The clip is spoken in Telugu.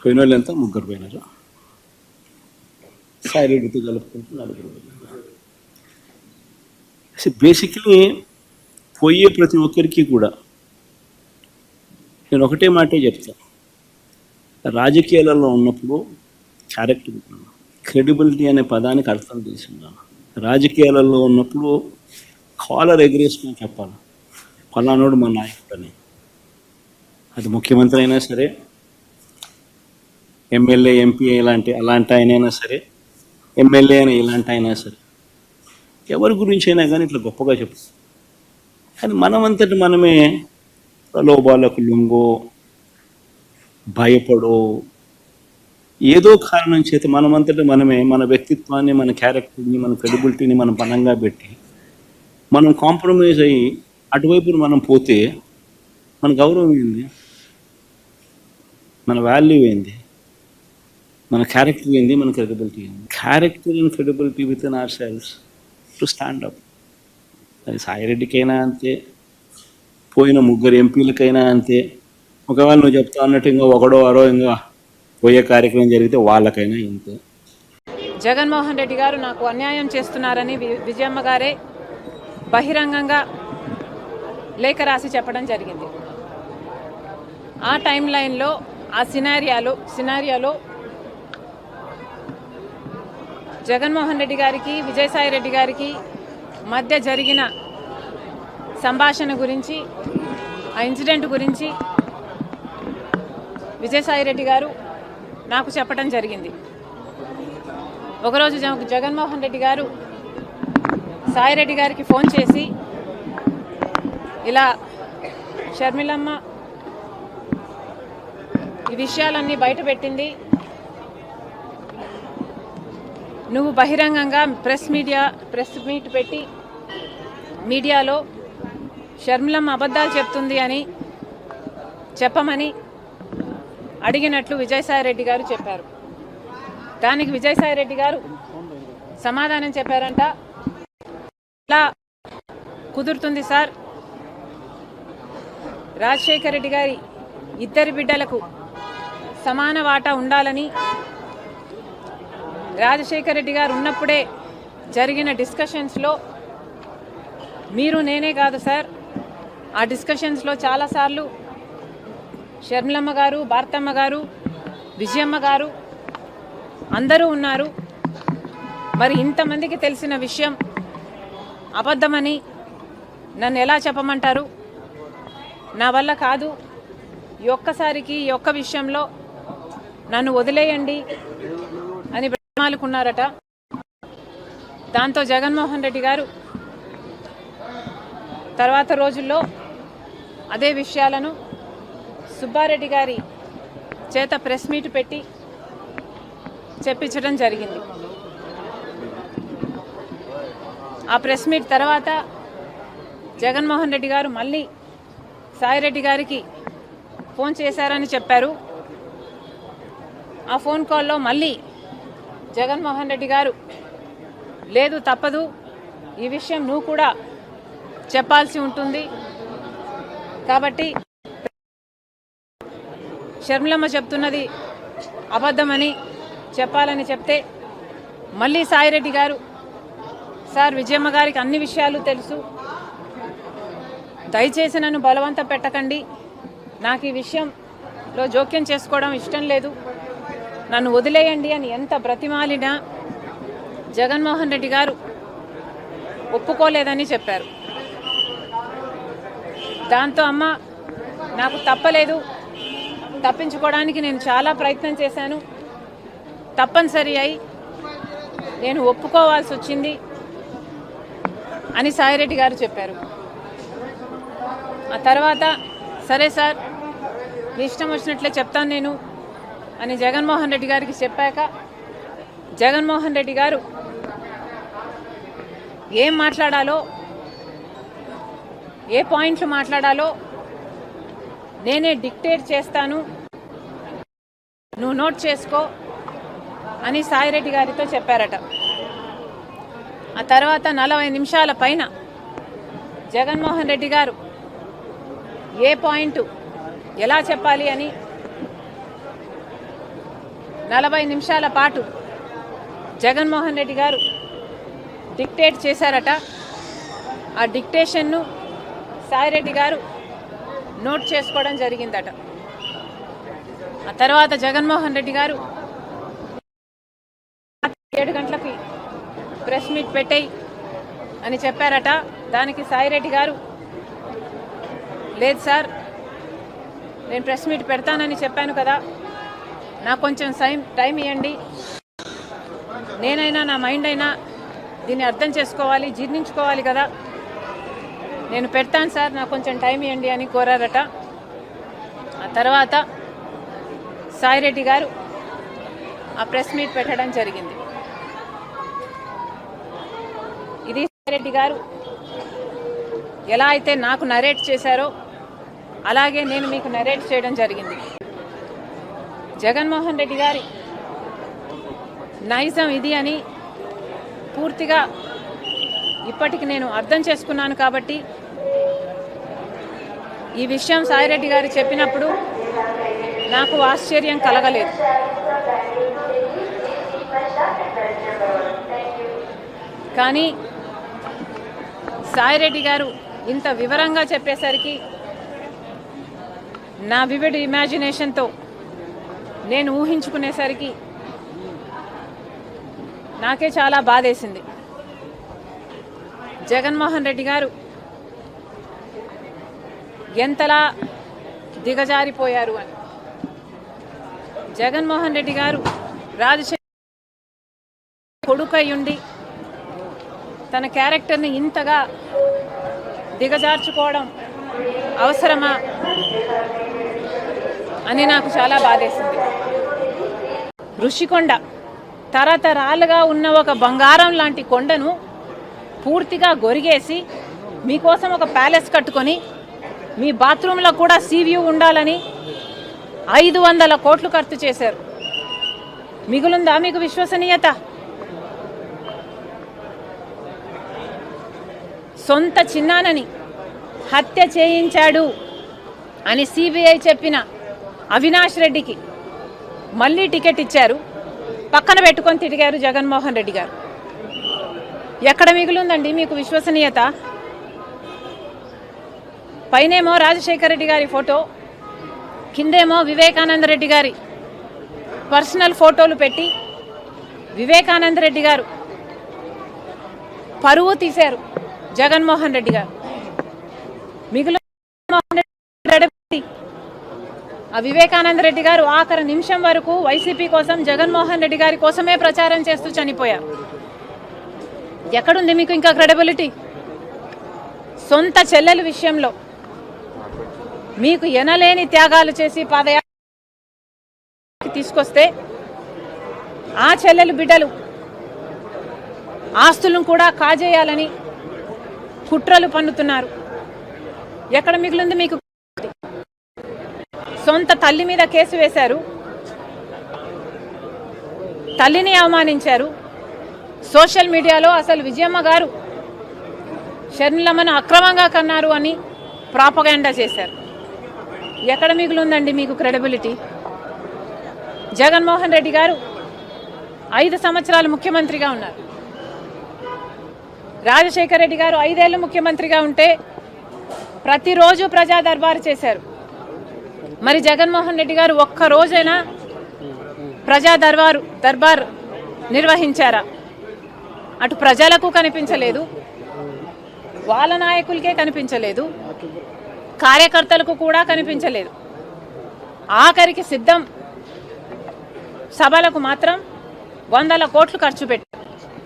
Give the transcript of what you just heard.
పోయిన వాళ్ళు ఎంత ముగ్గురు పోయినారు, సాయిరెడ్డితో కలుపుకుంటూ నలుగురు పోయినారు. బేసిక్లీ పోయే ప్రతి ఒక్కరికి కూడా నేను ఒకటే మాటే చెప్తాను, రాజకీయాలలో ఉన్నప్పుడు క్యారెక్టర్, క్రెడిబిలిటీ అనే పదానికి అర్థం తెలిసిందా. రాజకీయాలలో ఉన్నప్పుడు కాలర్ ఎగరేసుకొని చెప్పాలి, పలానాడు మా నాయకుడు అని. అది ముఖ్యమంత్రి అయినా సరే, ఎమ్మెల్యే ఎంపీ అలాంటి ఆయనైనా సరే, ఎమ్మెల్యే అయినా ఇలాంటి అయినా సరే, ఎవరి గురించి అయినా కానీ ఇట్లా గొప్పగా చెప్తాం. కానీ మనమంతటి మనమే ప్రలోభాలకు లొంగో, భయపడో, ఏదో కారణం చేత మనమంతటి మనమే మన వ్యక్తిత్వాన్ని, మన క్యారెక్టర్ని, మన క్రెడిబిలిటీని మనం బలంగా పెట్టి మనం కాంప్రమైజ్ అయ్యి అటువైపు మనం పోతే మన గౌరవం ఏంది, మన వాల్యూ ఏంది, మన క్యారెక్టర్ ఏంది, మన క్రెడిబిలిటీ ఏంది. Character and credibility with in our selves to stand up. అది సాయిరెడ్డికైనా అంతే, పోయిన ముగ్గురు ఎంపీలకైనా అంతే. ఒకవేళ నువ్వు చెప్తా అన్నట్టు ఇంకా ఒకడో అరో ఇంకా పోయే కార్యక్రమం జరిగితే వాళ్ళకైనా ఇంతే. జగన్మోహన్ రెడ్డి గారు నాకు అన్యాయం చేస్తున్నారని విజయమ్మ గారే బహిరంగంగా లేఖ రాసి చెప్పడం జరిగింది. ఆ టైం లైన్లో, ఆ సినారియాలో జగన్మోహన్ రెడ్డి గారికి, విజయసాయి రెడ్డి గారికి మధ్య జరిగిన సంభాషణ గురించి, ఆ ఇన్సిడెంట్ గురించి విజయసాయి రెడ్డి గారు నాకు చెప్పడం జరిగింది. ఒకరోజు జగన్మోహన్ రెడ్డి గారు సాయిరెడ్డి గారికి ఫోన్ చేసి, ఇలా షర్మిలమ్మ ఈ విషయాలన్నీ బయటపెట్టింది, నువ్వు బహిరంగంగా ప్రెస్ మీట్ పెట్టి మీడియాలో షర్మిలమ్మ అబద్ధాలు చెప్తుంది అని చెప్పమని అడిగినట్లు విజయసాయి రెడ్డి గారు చెప్పారు. దానికి విజయసాయి రెడ్డి గారు సమాధానం చెప్పారంట, ఇలా కుదురుతుంది సార్, రాజశేఖర్ రెడ్డి గారి ఇద్దరి బిడ్డలకు సమాన వాటా ఉండాలని రాజశేఖర్ రెడ్డి గారు ఉన్నప్పుడే జరిగిన డిస్కషన్స్లో మీరు నేనే కాదు సార్, ఆ డిస్కషన్స్లో చాలాసార్లు షర్మిలమ్మ గారు, భారతమ్మ గారు, విజయమ్మ గారు అందరూ ఉన్నారు. మరి ఇంతమందికి తెలిసిన విషయం అబద్ధమని నన్ను ఎలా చెప్పమంటారు, నా వల్ల కాదు, ఈ ఒక్కసారికి ఈ ఒక్క విషయంలో నన్ను వదిలేయండి అని బ్రహ్మాలుకున్నారట. దాంతో జగన్మోహన్ రెడ్డి గారు తర్వాత రోజుల్లో అదే విషయాలను సుబ్బారెడ్డి గారి చేత ప్రెస్ మీట్ పెట్టి చెప్పించడం జరిగింది. ఆ ప్రెస్ మీట్ తర్వాత జగన్మోహన్ రెడ్డి గారు మళ్ళీ సాయిరెడ్డి గారికి ఫోన్ చేశారని చెప్పారు. ఆ ఫోన్ కాల్లో మళ్ళీ జగన్మోహన్ రెడ్డి గారు, లేదు తప్పదు, ఈ విషయం నువ్వు కూడా చెప్పాల్సి ఉంటుంది, కాబట్టి షర్మిలమ్మ చెప్తున్నది అబద్ధమని చెప్పాలని చెప్తే మళ్ళీ సాయిరెడ్డి గారు, సార్ విజయమ్మ గారికి అన్ని విషయాలు తెలుసు, దయచేసి నన్ను బలవంతం పెట్టకండి, నాకు ఈ విషయంలో జోక్యం చేసుకోవడం ఇష్టం లేదు, నన్ను వదిలేయండి అని ఎంత బ్రతిమాలినా జగన్మోహన్ రెడ్డి గారు ఒప్పుకోలేదని చెప్పారు. దాంతో అమ్మ నాకు తప్పలేదు, తప్పించుకోవడానికి నేను చాలా ప్రయత్నం చేశాను, తప్పనిసరి అయి నేను ఒప్పుకోవాల్సి వచ్చింది అని సాయిరెడ్డి గారు చెప్పారు. ఆ తర్వాత సరే సార్ మీ ఇష్టం వచ్చినట్లే చెప్తాను నేను అని జగన్మోహన్ రెడ్డి గారికి చెప్పాక జగన్మోహన్ రెడ్డి గారు ఏం మాట్లాడాలో, ఏ పాయింట్లు మాట్లాడాలో నేనే డిక్టేట్ చేస్తాను, నువ్వు నోట్ చేసుకో అని సాయిరెడ్డి గారితో చెప్పారట. ఆ తర్వాత 40 నిమిషాల పైన జగన్మోహన్ రెడ్డి గారు ఏ పాయింట్ ఎలా చెప్పాలి అని 40 నిమిషాల పాటు జగన్మోహన్ రెడ్డి గారు డిక్టేట్ చేశారట. ఆ డిక్టేషన్ను సాయిరెడ్డి గారు నోట్ చేసుకోవడం జరిగిందట. ఆ తర్వాత జగన్మోహన్ రెడ్డి గారు 7 గంటలకి ప్రెస్ మీట్ పెట్టేయి అని చెప్పారట. దానికి సాయిరెడ్డి గారు, లేదు సార్, నేను ప్రెస్ మీట్ పెడతానని చెప్పాను కదా, నాకు కొంచెం టైం ఇవ్వండి, నేనైనా నా మైండ్ అయినా దీన్ని అర్థం చేసుకోవాలి, జీర్ణించుకోవాలి కదా, నేను పెడతాను సార్, నాకు కొంచెం టైం ఇవ్వండి అని కోరారట. ఆ తర్వాత సాయిరెడ్డి గారు ఆ ప్రెస్ మీట్ పెట్టడం జరిగింది. ఇది సాయిరెడ్డి గారు ఎలా అయితే నాకు నరేట్ చేశారో అలాగే నేను మీకు నరేట్ చేయడం జరిగింది. జగన్మోహన్ రెడ్డి గారి నైజం ఇది అని పూర్తిగా ఇప్పటికి నేను అర్థం చేసుకున్నాను. కాబట్టి ఈ విషయం సాయిరెడ్డి గారు చెప్పినప్పుడు నాకు ఆశ్చర్యం కలగలేదు. కానీ సాయిరెడ్డి గారు ఇంత వివరంగా చెప్పేసరికి నా వివిడ్ ఇమాజినేషన్తో నేను ఊహించుకునేసరికి నాకే చాలా బాధేసింది. జగన్మోహన్ రెడ్డి గారు ఎంతలా దిగజారిపోయారు అని. జగన్మోహన్ రెడ్డి గారు రాజశేఖర్ కొడుకయ్యుండి తన క్యారెక్టర్ని ఇంతగా దిగజార్చుకోవడం అవసరమా అని నాకు చాలా బాధేసింది. ఋషికొండ తరతరాలుగా ఉన్న ఒక బంగారం లాంటి కొండను పూర్తిగా గొరిగేసి మీకోసం ఒక ప్యాలెస్ కట్టుకొని మీ బాత్రూంలో కూడా సీవ్యూ ఉండాలని 500 కోట్లు ఖర్చు చేశారు. మిగులుందా మీకు విశ్వసనీయత? సొంత చిన్నానని హత్య చేయించాడు అని సిబిఐ చెప్పిన అవినాష్ రెడ్డికి మళ్ళీ టికెట్ ఇచ్చారు, పక్కన పెట్టుకొని తిరిగారు జగన్మోహన్ రెడ్డి గారు. ఎక్కడ మిగులుందండి మీకు విశ్వసనీయత? పైనేమో రాజశేఖర రెడ్డి గారి ఫోటో, కిందేమో వివేకానంద రెడ్డి గారి పర్సనల్ ఫోటోలు పెట్టి వివేకానంద రెడ్డి గారు పరువు తీశారు జగన్మోహన్ రెడ్డి గారు. మిగులు ఆ వివేకానంద రెడ్డి గారు ఆఖరి నిమిషం వరకు వైసీపీ కోసం, జగన్మోహన్ రెడ్డి గారి కోసమే ప్రచారం చేస్తూ చనిపోయారు. ఎక్కడుంది మీకు ఇంకా క్రెడిబిలిటీ? సొంత చెల్లెల విషయంలో మీకు ఎనలేని త్యాగాలు చేసి పాదయాత్ర తీసుకొస్తే ఆ చెల్లెలు బిడ్డలు ఆస్తులను కూడా కాజేయాలని కుట్రలు పన్నుతున్నారు. ఎక్కడ మిగిలింది మీకు? సొంత తల్లి మీద కేసు వేశారు, తల్లిని అవమానించారు. సోషల్ మీడియాలో అసలు విజయమ్మ గారు షర్మిలమ్మను అక్రమంగా కన్నారు అని ప్రాపగాండా చేశారు. ఎక్కడ మిగిలిందండి మీకు క్రెడిబిలిటీ? జగన్మోహన్ రెడ్డి గారు 5 సంవత్సరాలు ముఖ్యమంత్రిగా ఉన్నారు. రాజశేఖర రెడ్డి గారు 5 ఏళ్ళు ముఖ్యమంత్రిగా ఉంటే ప్రతిరోజు ప్రజా దర్బారు చేశారు. మరి జగన్మోహన్ రెడ్డి గారు ఒక్క రోజైనా ప్రజా దర్బార్ నిర్వహించారా? అటు ప్రజలకు కనిపించలేదు, వాళ్ళ నాయకులకే కనిపించలేదు, కార్యకర్తలకు కూడా కనిపించలేదు. ఆఖరికి సిద్ధం సభలకు మాత్రం 100 కోట్లు ఖర్చు పెట్టారు.